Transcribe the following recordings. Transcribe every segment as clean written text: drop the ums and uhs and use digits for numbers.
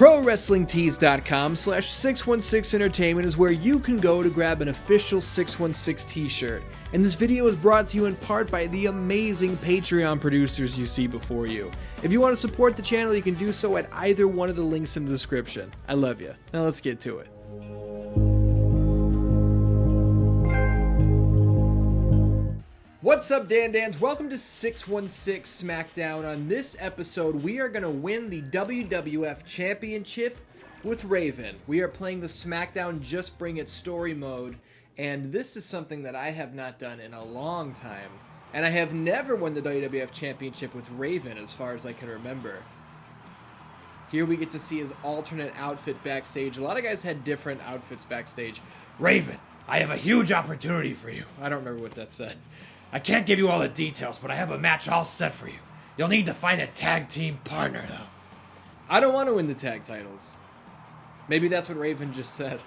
ProWrestlingTees.com/616Entertainment is where you can go to grab an official 616 t-shirt. And this video is brought to you in part by the amazing Patreon producers you see before you. If you want to support the channel, you can do so at either one of the links in the description. I love you. Now let's get to it. What's up, Dan-Dans? Welcome to 616 SmackDown. On this episode, we are going to win the WWF Championship with Raven. We are playing the SmackDown Just Bring It story mode, and this is something that I have not done in a long time. And I have never won the WWF Championship with Raven as far as I can remember. Here we get to see his alternate outfit backstage. A lot of guys had different outfits backstage. Raven, I have a huge opportunity for you. I don't remember what that said. I can't give you all the details, but I have a match all set for you. You'll need to find a tag team partner, though. I don't want to win the tag titles. Maybe that's what Raven just said.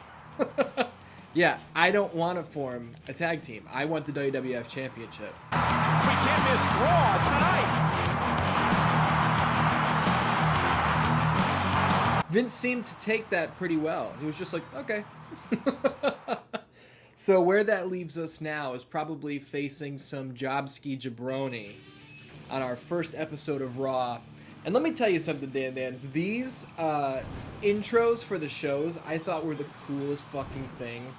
Yeah, I don't want to form a tag team. I want the WWF Championship. We can't miss Raw tonight. Vince seemed to take that pretty well. He was just like, okay. So where that leaves us now is probably facing some Jobski Jabroni on our first episode of Raw. And let me tell you something, Dan-Dans. These intros for the shows I thought were the coolest fucking thing.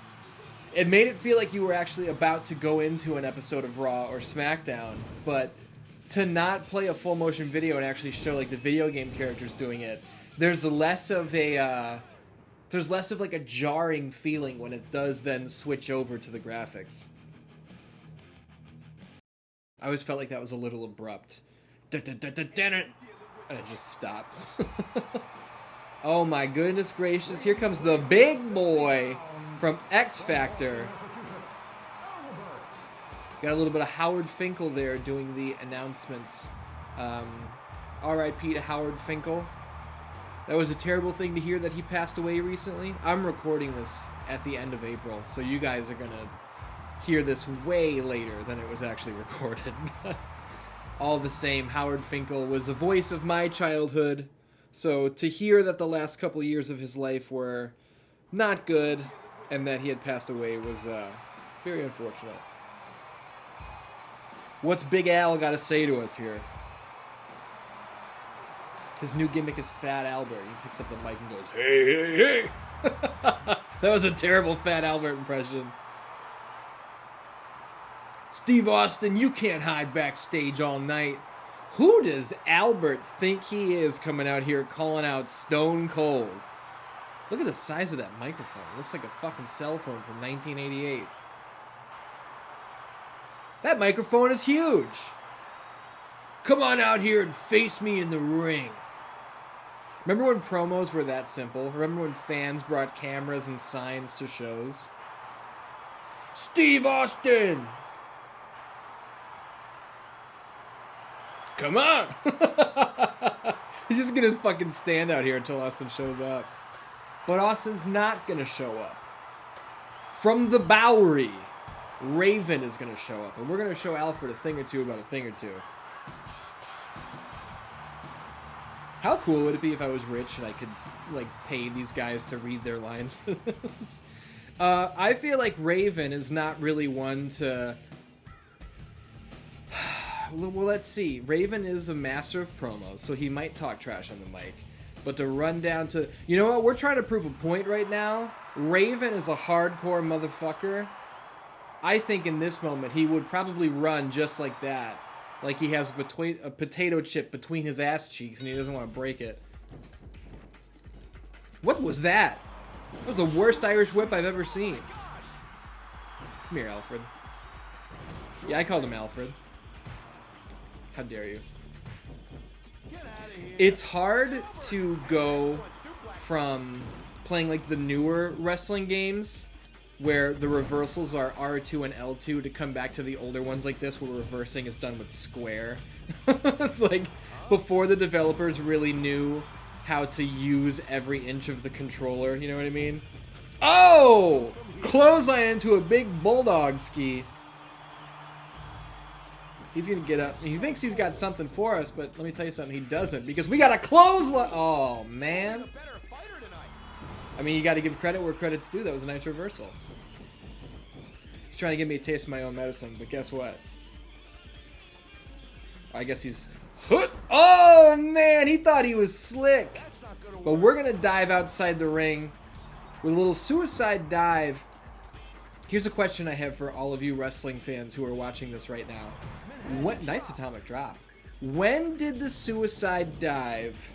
It made it feel like you were actually about to go into an episode of Raw or SmackDown, but to not play a full motion video and actually show like the video game characters doing it, there's less of a like a jarring feeling when it does then switch over to the graphics. I always felt like that was a little abrupt. And it just stops. Oh my goodness gracious, here comes the big boy from X Factor. Got a little bit of Howard Finkel there doing the announcements. R.I.P. to Howard Finkel. That was a terrible thing to hear that he passed away recently. I'm recording this at the end of April, so you guys are going to hear this way later than it was actually recorded. All the same, Howard Finkel was the voice of my childhood, so to hear that the last couple years of his life were not good and that he had passed away was very unfortunate. What's Big Al got to say to us here? His new gimmick is Fat Albert. He picks up the mic and goes, "Hey, hey, hey!" That was a terrible Fat Albert impression. Steve Austin, you can't hide backstage all night. Who does Albert think he is coming out here calling out Stone Cold? Look at the size of that microphone. It looks like a fucking cell phone from 1988. That microphone is huge. Come on out here and face me in the ring. Remember when promos were that simple? Remember when fans brought cameras and signs to shows? Steve Austin! Come on! He's just gonna fucking stand out here until Austin shows up. But Austin's not gonna show up. From the Bowery, Raven is gonna show up. And we're gonna show Alfred a thing or two about a thing or two. How cool would it be if I was rich and I could, like, pay these guys to read their lines for this? I feel like Raven is not really one to... Well, let's see. Raven is a master of promos, so he might talk trash on the mic. But to run down to... You know what? We're trying to prove a point right now. Raven is a hardcore motherfucker. I think in this moment he would probably run just like that. Like he has a potato chip between his ass cheeks and he doesn't want to break it. What was that? That was the worst Irish whip I've ever seen. Come here, Alfred. Yeah, I called him Alfred. How dare you. It's hard to go from playing like the newer wrestling games where the reversals are R2 and L2 to come back to the older ones like this where reversing is done with square. It's like before the developers really knew how to use every inch of the controller, you know what I mean? Oh! Clothesline into a big bulldog ski. He's gonna get up. He thinks he's got something for us, but let me tell you something, he doesn't, because we got a clothesline. Oh, man. mean, you got to give credit where credit's due. That was a nice reversal. He's trying to give me a taste of my own medicine, but guess what? I guess he's... Oh, man! He thought he was slick. But we're going to dive outside the ring with a little suicide dive. Here's a question I have for all of you wrestling fans who are watching this right now. Nice atomic drop. When did the suicide dive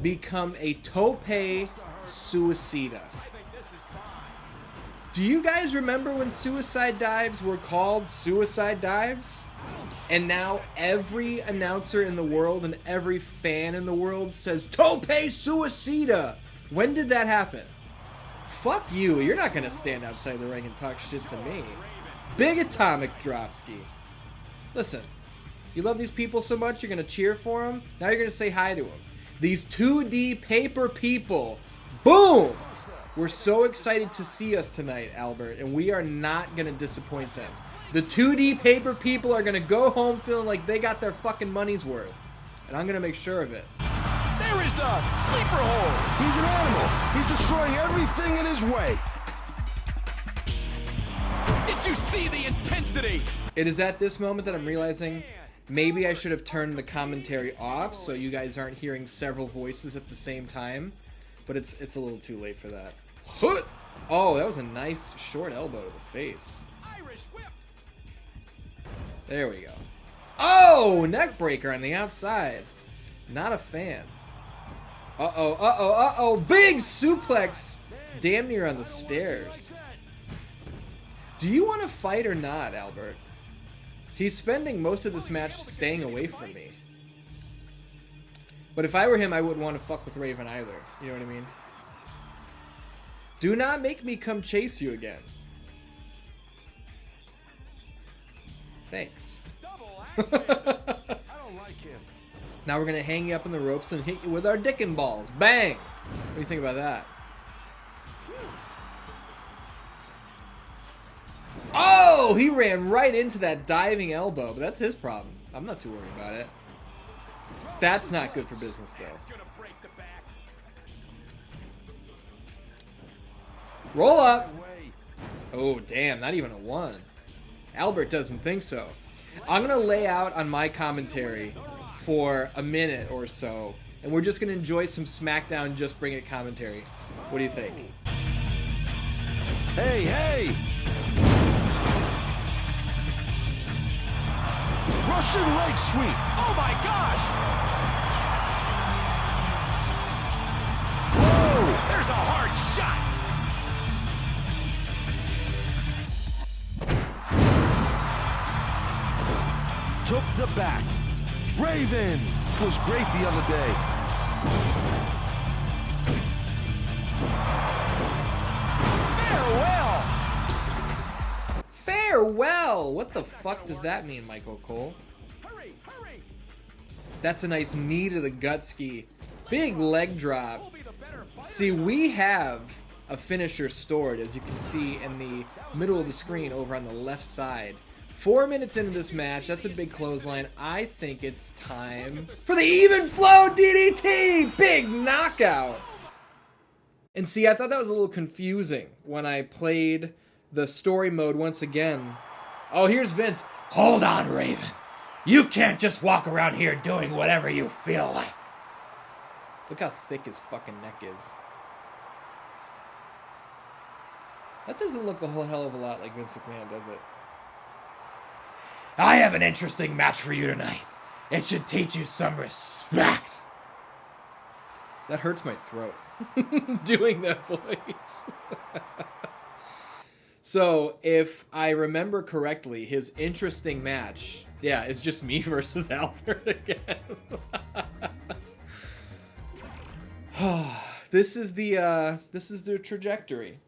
become a tope suicida? Do you guys remember when suicide dives were called suicide dives? And now every announcer in the world and every fan in the world says tope suicida. When did that happen? Fuck you. You're not going to stand outside the ring and talk shit to me. Big atomic dropski. Listen, you love these people so much, you're going to cheer for them. Now you're going to say hi to them. These 2D paper people. Boom! We're so excited to see us tonight, Albert, and we are not going to disappoint them. The 2D paper people are going to go home feeling like they got their fucking money's worth. And I'm going to make sure of it. There is the sleeper hold. He's an animal. He's destroying everything in his way. Did you see the intensity? It is at this moment that I'm realizing maybe I should have turned the commentary off so you guys aren't hearing several voices at the same time. But it's a little too late for that. Oh, that was a nice short elbow to the face. There we go. Oh, neck breaker on the outside. Not a fan. Uh-oh, uh-oh, uh-oh. Big suplex. Damn near on the stairs. Do you want to fight or not, Albert? He's spending most of this match staying away from me. But if I were him, I wouldn't want to fuck with Raven either. You know what I mean? Do not make me come chase you again. Thanks. I don't like him. Now we're going to hang you up in the ropes and hit you with our dick and balls. Bang! What do you think about that? Oh! He ran right into that diving elbow, but that's his problem. I'm not too worried about it. That's not good for business, though. Roll up! Oh, damn, not even a 1. Albert doesn't think so. I'm going to lay out on my commentary for a minute or so, and we're just going to enjoy some SmackDown Just Bring It commentary. What do you think? Hey, hey! Russian leg sweep. Oh my gosh! Whoa! There's a hard shot. Took the back. Raven was great the other day. Farewell! Farewell! What the fuck does that mean, Michael Cole? Hurry, hurry! That's a nice knee to the gut ski. Big leg drop. See, we have a finisher stored, as you can see in the middle of the screen over on the left side. 4 minutes into this match, that's a big clothesline. I think it's time for the even flow DDT! Big knockout! And see, I thought that was a little confusing when I played the story mode once again. Oh, here's Vince. Hold on, Raven. You can't just walk around here doing whatever you feel like. Look how thick his fucking neck is. That doesn't look a whole hell of a lot like Vince McMahon, does it? I have an interesting match for you tonight. It should teach you some respect. That hurts my throat. Doing that voice. So, if I remember correctly, his interesting match, yeah, is just me versus Albert again. This is the trajectory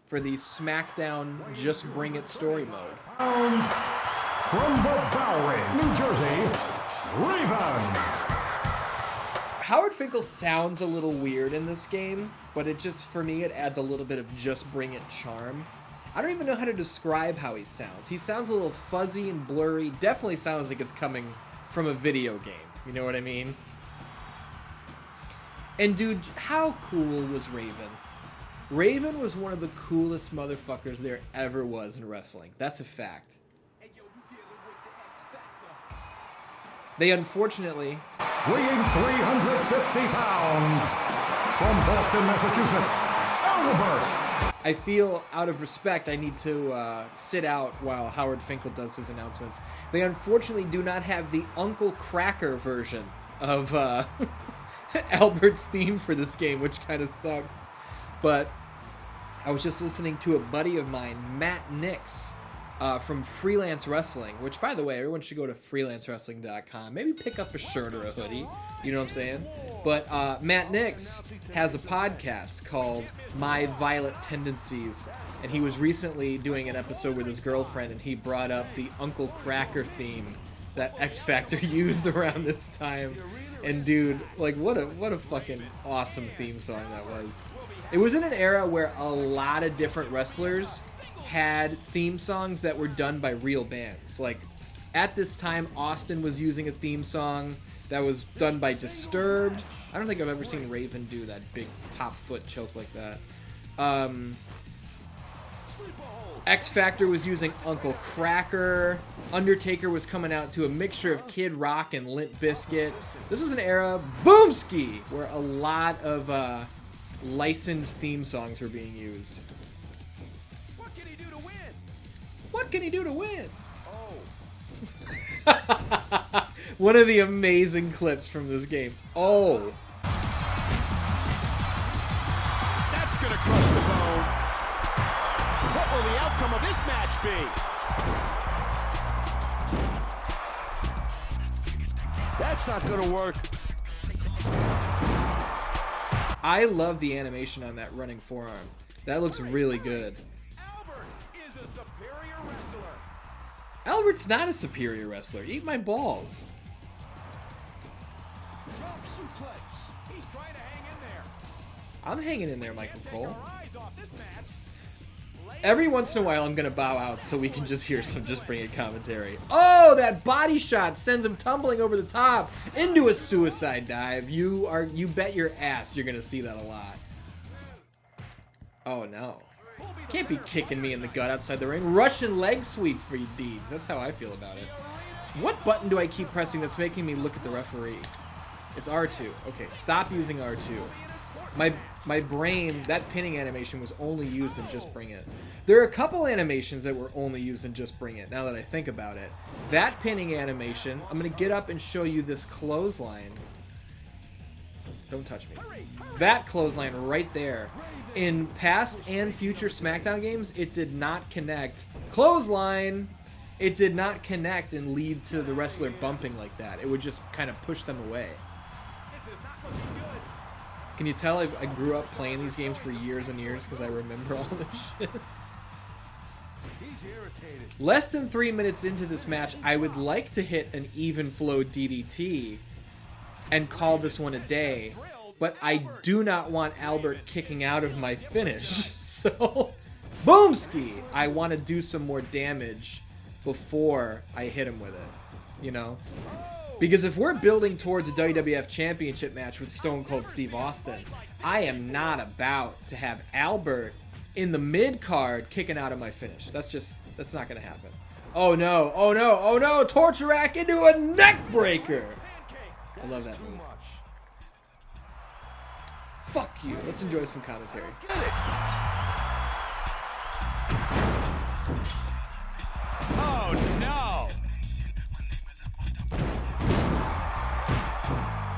for the SmackDown Just Bring It story mode. From the Bowery, New Jersey, Raven. Howard Finkel sounds a little weird in this game, but it just, for me, it adds a little bit of Just Bring It charm. I don't even know how to describe how he sounds. He sounds a little fuzzy and blurry. Definitely sounds like it's coming from a video game. You know what I mean? And dude, how cool was Raven? Raven was one of the coolest motherfuckers there ever was in wrestling. That's a fact. They unfortunately... Weighing 350 pounds, from Boston, Massachusetts, Albert. I feel, out of respect, I need to sit out while Howard Finkel does his announcements. They unfortunately do not have the Uncle Cracker version of Albert's theme for this game, which kind of sucks. But I was just listening to a buddy of mine, Matt Nix, from Freelance Wrestling, which, by the way, everyone should go to freelancewrestling.com. Maybe pick up a shirt or a hoodie. You know what I'm saying? But Matt Nix has a podcast called My Violent Tendencies, and he was recently doing an episode with his girlfriend, and he brought up the Uncle Cracker theme that X Factor used around this time. And dude, like, what a fucking awesome theme song that was. It was in an era where a lot of different wrestlers had theme songs that were done by real bands. Like, at this time, Austin was using a theme song that was done by Disturbed. I don't think I've ever seen Raven do that big top foot choke like that. X Factor was using Uncle Cracker. Undertaker was coming out to a mixture of Kid Rock and Limp Bizkit. This was an era, Boomski, where a lot of licensed theme songs were being used. What can he do to win? What can he do to win? Oh. One of the amazing clips from this game. Oh. That's gonna crush the bone. What will the outcome of this match be? That's not gonna work. I love the animation on that running forearm. That looks really good. Albert is a superior wrestler. Albert's not a superior wrestler. Eat my balls. Drop suplex. He's trying to hang in there. I'm hanging in there, Michael Take Cole. our eyes off this match. Every once in a while, I'm going to bow out so we can just hear some Just Bring It commentary. Oh, that body shot sends him tumbling over the top into a suicide dive. You bet your ass you're going to see that a lot. Oh, no. Can't be kicking me in the gut outside the ring. Russian leg sweep for you deeds. That's how I feel about it. What button do I keep pressing that's making me look at the referee? It's R2. Okay, stop using R2. My brain, that pinning animation was only used in Just Bring It. There are a couple animations that were only used in Just Bring It, now that I think about it. That pinning animation, I'm going to get up and show you this clothesline. Don't touch me. That clothesline right there. In past and future SmackDown games, it did not connect. Clothesline! It did not connect and lead to the wrestler bumping like that. It would just kind of push them away. Can you tell I grew up playing these games for years and years because I remember all this shit? Less than 3 minutes into this match, I would like to hit an even flow DDT and call this one a day, but I do not want Albert kicking out of my finish. So, boomski! I want to do some more damage before I hit him with it, you know? Because if we're building towards a WWF Championship match with Stone Cold Steve Austin, I am not about to have Albert in the mid-card kicking out of my finish. That's not going to happen. Oh no, oh no, oh no, torture rack into a neck breaker! I love that move. Fuck you. Let's enjoy some commentary. Oh no!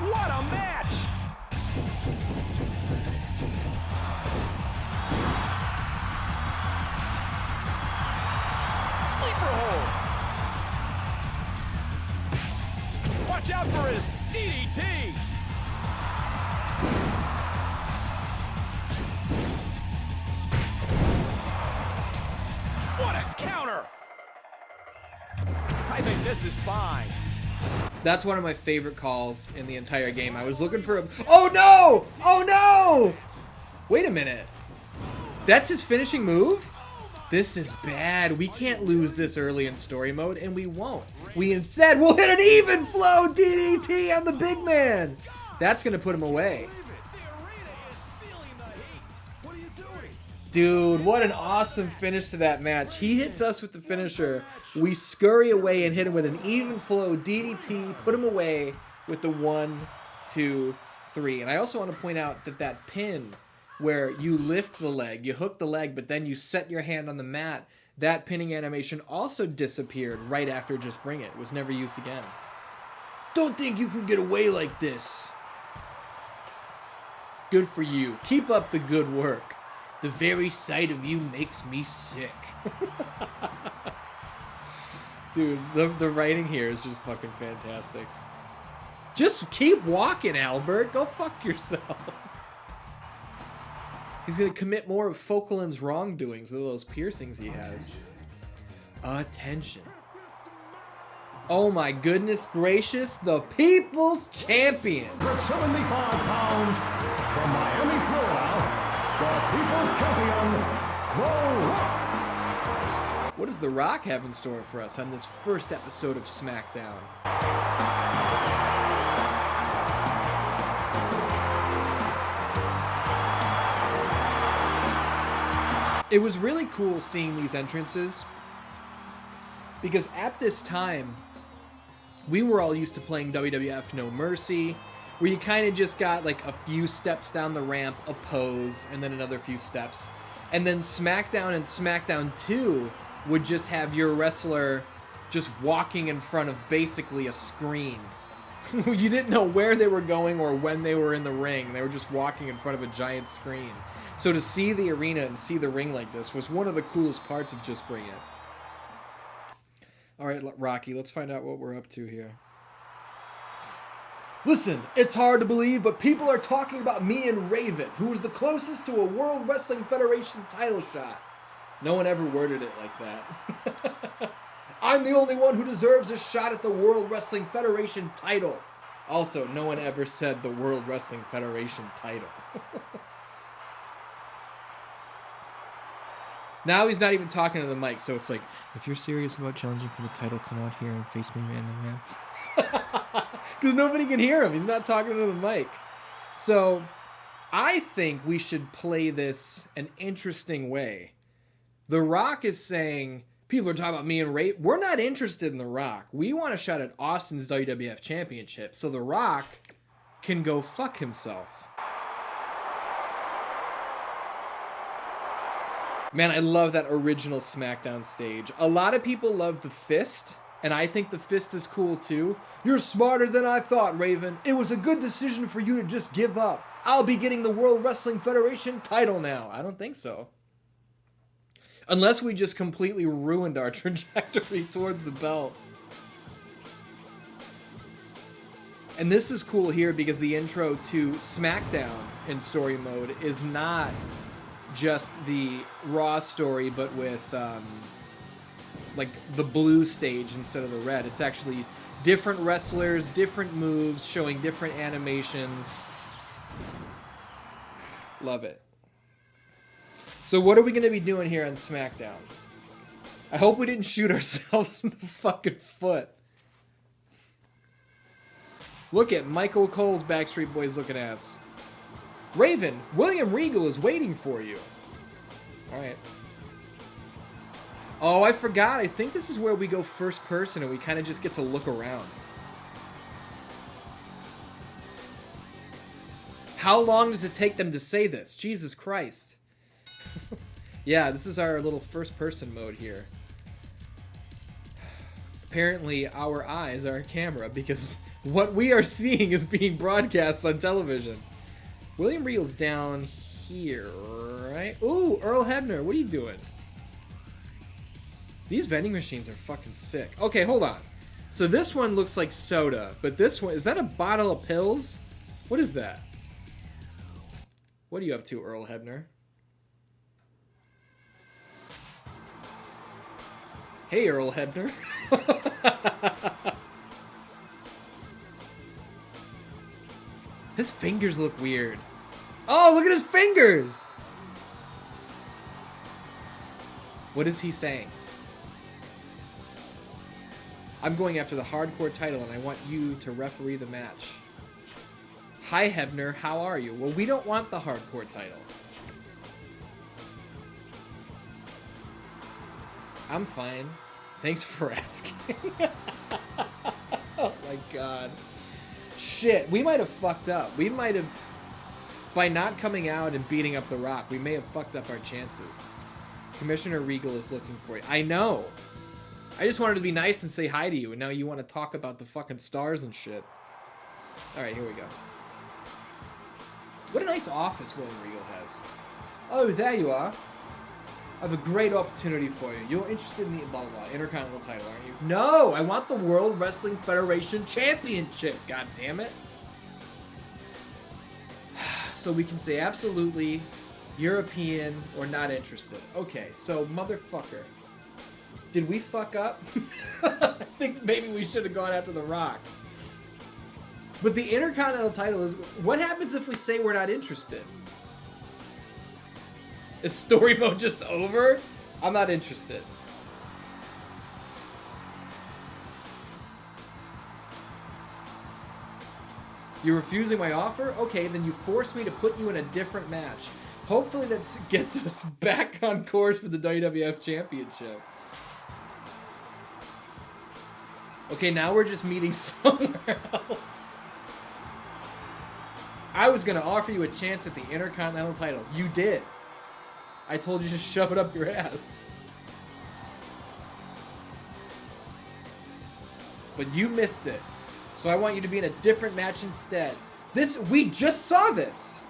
What a match! Sleeper hold! Watch out for his DDT! What a counter! I think this is fine. That's one of my favorite calls in the entire game. I was looking for a... Oh no! Oh no! Wait a minute. That's his finishing move? This is bad. We can't lose this early in story mode, and we won't. We instead will hit an even flow DDT on the big man. That's going to put him away. The arena is feeling the heat. What are you doing? Dude, what an awesome finish to that match. He hits us with the finisher. We scurry away and hit him with an even flow DDT, put him away with the 1, 2, 3. And I also want to point out that that pin where you lift the leg, you hook the leg, but then you set your hand on the mat, that pinning animation also disappeared right after Just Bring It. It was never used again. Don't think you can get away like this. Good for you. Keep up the good work. The very sight of you makes me sick. Dude, the writing here is just fucking fantastic. Just keep walking, Albert. Go fuck yourself. He's going to commit more of Faukeland's wrongdoings with those piercings he has. Attention. Oh my goodness gracious, the People's Champion. For 75 pounds, from Miami, Florida, the People's Champion, The Rock. What does The Rock have in store for us on this first episode of SmackDown? It was really cool seeing these entrances because at this time, we were all used to playing WWF No Mercy, where you kind of just got like a few steps down the ramp, a pose, and then another few steps. And then SmackDown and SmackDown 2 would just have your wrestler just walking in front of basically a screen. You didn't know where they were going or when they were in the ring. They were just walking in front of a giant screen. So to see the arena and see the ring like this was one of the coolest parts of Just Bring It. All right, Rocky, let's find out what we're up to here. Listen, it's hard to believe, but people are talking about me and Raven, who was the closest to a World Wrestling Federation title shot. No one ever worded it like that. I'm the only one who deserves a shot at the World Wrestling Federation title. Also, no one ever said the World Wrestling Federation title. Now he's not even talking to the mic, so it's like, if you're serious about challenging for the title, come out here and face me man to man. Because nobody can hear him. He's not talking to the mic. So I think we should play this an interesting way. The Rock is saying, people are talking about me and Ray. We're not interested in The Rock. We want a shot at Austin's WWF Championship. So The Rock can go fuck himself. Man, I love that original SmackDown stage. A lot of people love the fist, and I think the fist is cool too. You're smarter than I thought, Raven. It was a good decision for you to just give up. I'll be getting the World Wrestling Federation title now. I don't think so. Unless we just completely ruined our trajectory towards the belt. And this is cool here because the intro to SmackDown in story mode is not just the Raw story, but with like the blue stage instead of the red. It's actually different wrestlers, different moves, showing different animations. Love it. So what are we going to be doing here on SmackDown? I hope we didn't shoot ourselves in the fucking foot. Look at Michael Cole's Backstreet Boys looking ass. Raven, William Regal is waiting for you. Alright. Oh, I forgot. I think this is where we go first person and we kind of just get to look around. How long does it take them to say this? Jesus Christ. Yeah, this is our little first person mode here. Apparently our eyes are a camera because what we are seeing is being broadcast on television. William Regal's down here, right? Ooh, Earl Hebner, what are you doing? These vending machines are fucking sick. Okay, hold on. So this one looks like soda, but this one, is that a bottle of pills? What is that? What are you up to, Earl Hebner? Hey, Earl Hebner. His fingers look weird. Oh, look at his fingers! What is he saying? I'm going after the hardcore title and I want you to referee the match. Hi, Hebner, how are you? Well, we don't want the hardcore title. I'm fine. Thanks for asking. Oh my god. Shit, we might have fucked up. We might have, by not coming out and beating up The Rock, we may have fucked up our chances. Commissioner Regal is looking for you. I know. I just wanted to be nice and say hi to you, and now you want to talk about the fucking stars and shit. Alright, here we go. What a nice office William Regal has. Oh, there you are. I have a great opportunity for you. You're interested in the blah blah blah Intercontinental title, aren't you? No, I want the World Wrestling Federation Championship. God damn it! So we can say absolutely European or not interested. Okay, so motherfucker, did we fuck up? I think maybe we should have gone after The Rock. But the Intercontinental title is. What happens if we say we're not interested? Is story mode just over? I'm not interested. You're refusing my offer? Okay, then you force me to put you in a different match. Hopefully that gets us back on course for the WWF Championship. Okay, now we're just meeting somewhere else. I was going to offer you a chance at the Intercontinental title. You did. I told you to shove it up your ass. But you missed it. So I want you to be in a different match instead. We just saw this!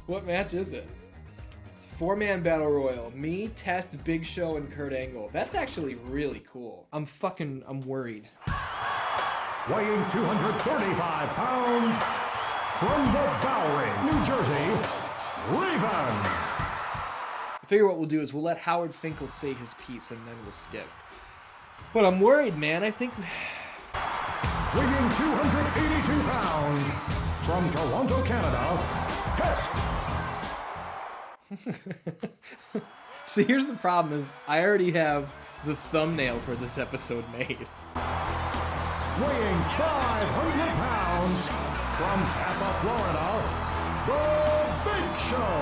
What match is it? It's a 4-man battle royal. Me, Test, Big Show, and Kurt Angle. That's actually really cool. I'm worried. Weighing 235 pounds, from the Bowery, New Jersey, Raven. I figure what we'll do is we'll let Howard Finkel say his piece and then we'll skip. But I'm worried, man. I think... Weighing 282 pounds, from Toronto, Canada, Test. See, here's the problem is I already have the thumbnail for this episode made. Weighing 500 pounds, from Tampa, Florida, The Big Show.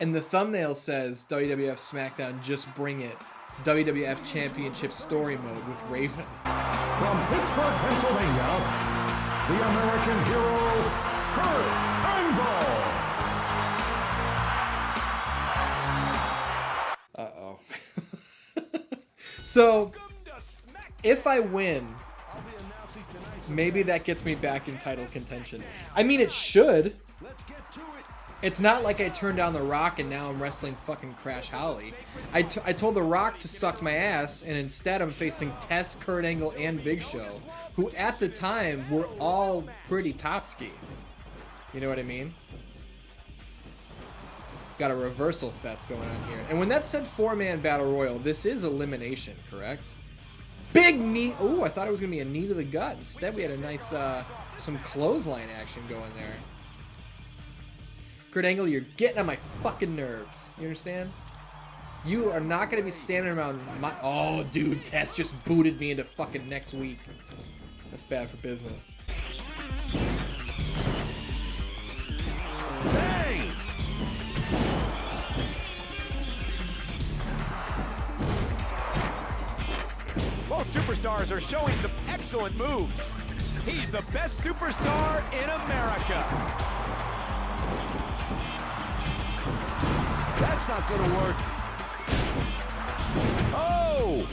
And the thumbnail says WWF SmackDown, just bring it. WWF Championship story mode with Raven. From Pittsburgh, Pennsylvania, the American hero, Kurt Angle. Uh-oh. So, if I win, maybe that gets me back in title contention. I mean, it should. It's not like I turned down The Rock and now I'm wrestling fucking Crash Holly. I told The Rock to suck my ass, and instead I'm facing Test, Kurt Angle, and Big Show, who at the time were all pretty top-ski. You know what I mean? Got a reversal fest going on here. And when that said 4-man battle royal, this is elimination, correct? Big knee. Oh, I thought it was going to be a knee to the gut. Instead, we had a nice, some clothesline action going there. Kurt Angle, you're getting on my fucking nerves. You understand? You are not going to be standing around my... Oh, dude, Tess just booted me into fucking next week. That's bad for business. Bang! Both superstars are showing some excellent moves. He's the best superstar in America. That's not gonna work. Oh!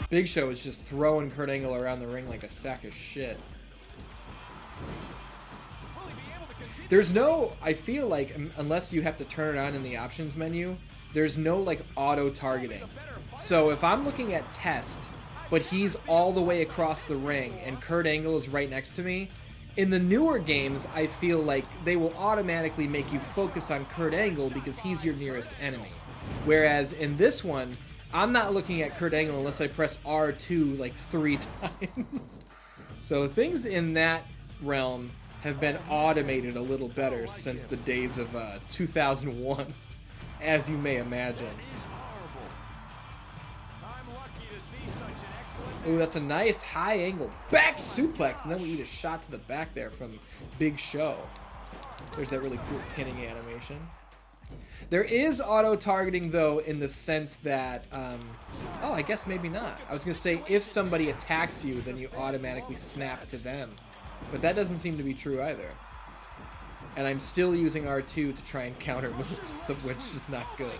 Big Show is just throwing Kurt Angle around the ring like a sack of shit. There's no, I feel like, unless you have to turn it on in the options menu, there's no like auto targeting. So if I'm looking at Test, but he's all the way across the ring and Kurt Angle is right next to me, in the newer games, I feel like they will automatically make you focus on Kurt Angle because he's your nearest enemy. Whereas in this one, I'm not looking at Kurt Angle unless I press R2 like 3 times. So things in that realm have been automated a little better since the days of 2001, as you may imagine. Ooh, that's a nice high angle back suplex, and then we eat a shot to the back there from Big Show. There's that really cool pinning animation. There is auto-targeting, though, in the sense that... oh, I guess maybe not. I was going to say, if somebody attacks you, then you automatically snap to them. But that doesn't seem to be true either. And I'm still using R2 to try and counter moves, which is not good.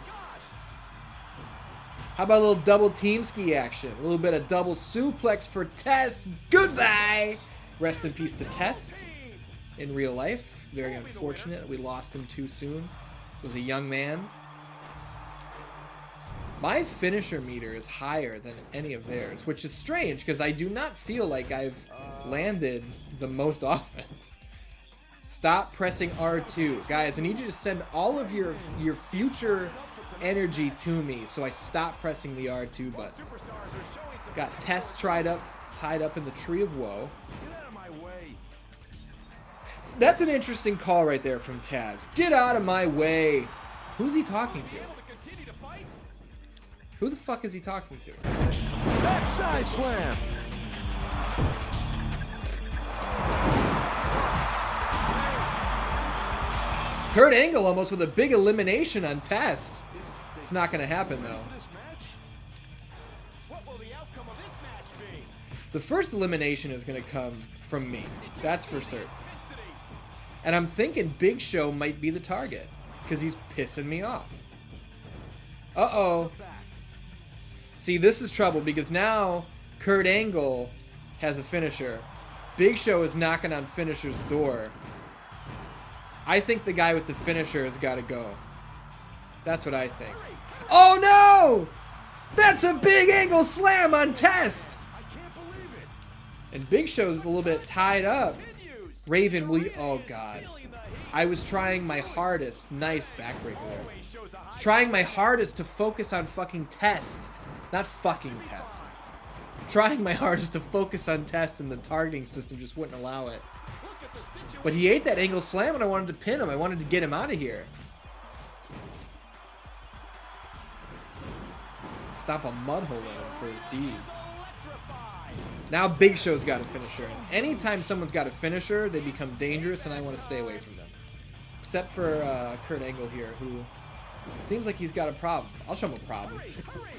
How about a little double team ski action? A little bit of double suplex for Test. Goodbye! Rest in peace to Test in real life. Very unfortunate. We lost him too soon. Was a young man. My finisher meter is higher than any of theirs, which is strange because I do not feel like I've landed the most offense. Stop pressing R2. Guys, I need you to send all of your future energy to me so I stop pressing the R2 button. Got Test tied up in the Tree of Woe. So that's an interesting call right there from Taz. Get out of my way. Who's he talking to? Who the fuck is he talking to? Backside slam. Kurt Angle almost with a big elimination on Test. It's not going to happen, though. What will the outcome of this match be? The first elimination is going to come from me. That's for certain. And I'm thinking Big Show might be the target because he's pissing me off. Uh-oh. See, this is trouble because now Kurt Angle has a finisher. Big Show is knocking on finisher's door. I think the guy with the finisher has got to go. That's what I think. Oh no! That's a big Angle slam on Test! I can't believe it. And Big Show's a little bit tied up. Raven, will you... Oh, God. I was trying my hardest. Nice backbreaker there. Trying my hardest to focus on fucking Test. Not fucking Test. Trying my hardest to focus on Test, and the targeting system just wouldn't allow it. But he ate that Angle slam, and I wanted to pin him. I wanted to get him out of here. Stop a mud hole in him for his deeds. Now Big Show's got a finisher. And anytime someone's got a finisher, they become dangerous, and I want to stay away from them. Except for Kurt Angle here, who seems like he's got a problem. I'll show him a problem.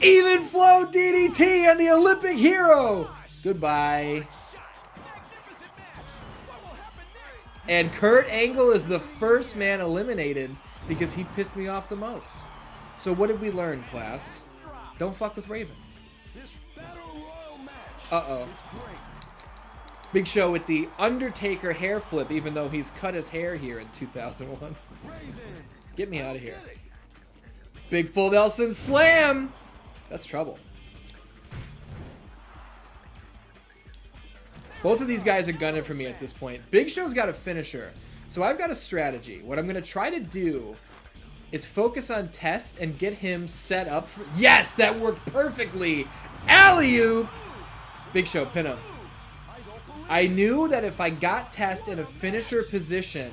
Even flow DDT on the Olympic hero! Goodbye. And Kurt Angle is the first man eliminated because he pissed me off the most. So what did we learn, class? Don't fuck with Raven. Uh-oh. Big Show with the Undertaker hair flip, even though he's cut his hair here in 2001. Get me out of here. Big full Nelson slam! That's trouble. Both of these guys are gunning for me at this point. Big Show's got a finisher, so I've got a strategy. What I'm going to try to do is focus on Test and get him set up for... Yes, that worked perfectly! Alley-oop! Big Show, pin him. I knew that if I got Test in a finisher position,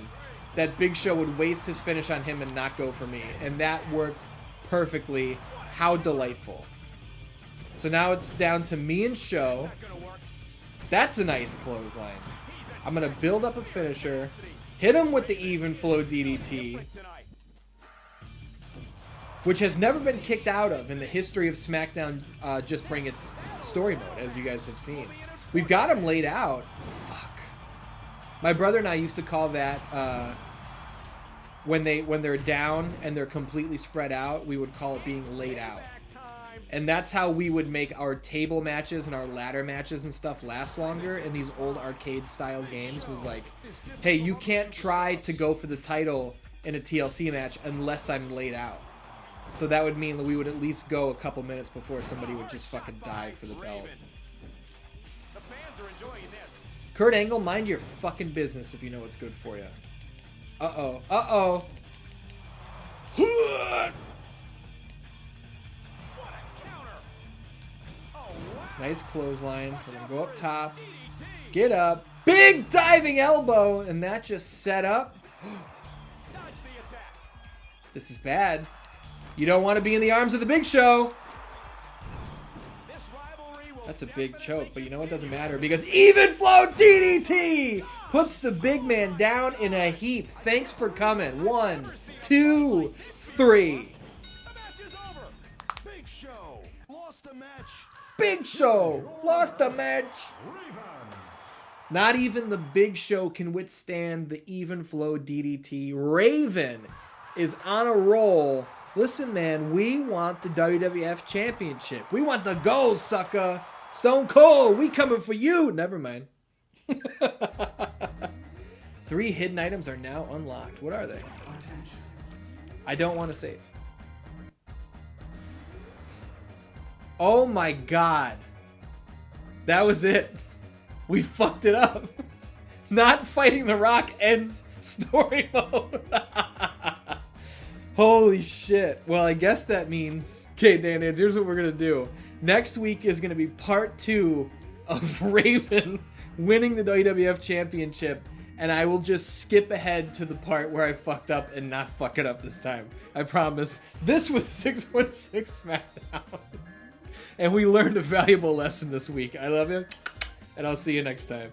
that Big Show would waste his finish on him and not go for me. And that worked perfectly. How delightful. So now it's down to me and Show. That's a nice clothesline. I'm going to build up a finisher, hit him with the even flow DDT, which has never been kicked out of in the history of SmackDown. Just bring its story mode, as you guys have seen. We've got him laid out. Fuck. My brother and I used to call that when they're down and they're completely spread out, we would call it being laid out. And that's how we would make our table matches and our ladder matches and stuff last longer in these old arcade-style games. Was like, hey, you can't try to go for the title in a TLC match unless I'm laid out. So that would mean that we would at least go a couple minutes before somebody would just fucking die for the belt. Kurt Angle, mind your fucking business if you know what's good for you. Uh-oh. Uh-oh. Nice clothesline. We're going to go up top. Get up. Big diving elbow. And that just set up. This is bad. You don't want to be in the arms of the Big Show. That's a big choke, but you know what? Doesn't matter because Even Flow DDT puts the big man down in a heap. Thanks for coming. 1, 2, 3. The match is over. Big Show lost the match. Big Show lost the match. Not even the Big Show can withstand the Even Flow DDT. Raven is on a roll. Listen, man, we want the WWF Championship. We want the gold, sucker. Stone Cold, we coming for you. Never mind. 3 hidden items are now unlocked. What are they? I don't want to save. Oh my god. That was it. We fucked it up. Not fighting The Rock ends story mode. Holy shit. Well, I guess that means... Okay, Dan, here's what we're going to do. Next week is going to be part 2 of Raven winning the WWF Championship, and I will just skip ahead to the part where I fucked up and not fuck it up this time. I promise. This was 616 SmackDown. And we learned a valuable lesson this week. I love you, and I'll see you next time.